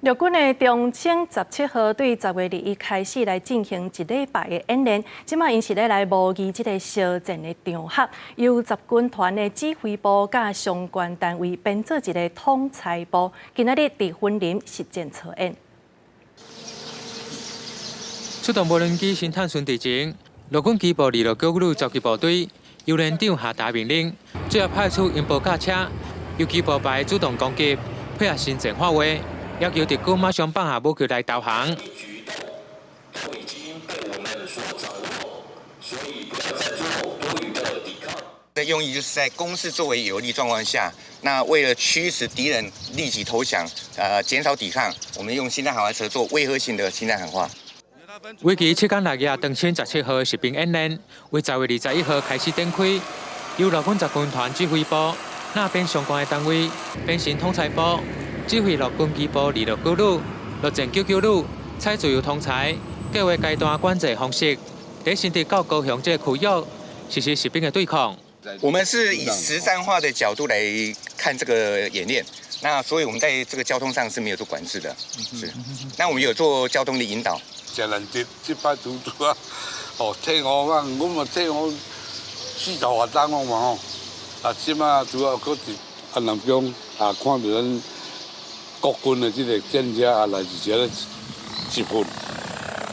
陆军的中青17号对10月2日开始来进行1礼拜的演练，即马因是咧来模拟这个烧战的场合，由10军团的指挥部甲相关单位编做一个统裁部，今仔日伫森林实践操演。出动无人机先探巡地前，陆军机步269旅召集部队由连长下达命令，最后派出音波架车，由机步排主动攻击，配合新战化位。 要求敌军马上放下武器来投降。的用意就是在攻势作为有利状况下，那为了驱使敌人立即投降，减少抵抗，我们用心态喊话车做威吓性的心态喊话。为期7天6夜，长青17号实兵演练，为10月21号开始展开，由陆军10军团指挥部那边相关的单位编成统裁部。 指挥陆军机步269旅、陆战99旅，采自由统裁，计划阶段管制方式，在新竹到高雄这个区域实施实兵的对抗。我们是以实战化的角度来看这个演练，那所以我们在这个交通上是没有做管制的，是。那我们有做交通的引导。真人这摆拄啊，哦，退伍啊，我嘛退伍4头学当嘛吼，即马主要搁伫安南宫看到咱。 国军的这个战车啊，来自这1分。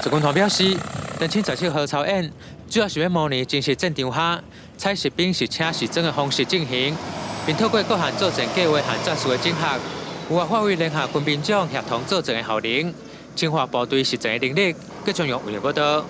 10军团表示，长青17号操演主要是要模拟真实战场下采实兵实车实装的方式进行，并透过各项作战计划和战术的整合，有法发挥联合军兵种协同作战的效能，强化部队实战的能力，各种用有力报道。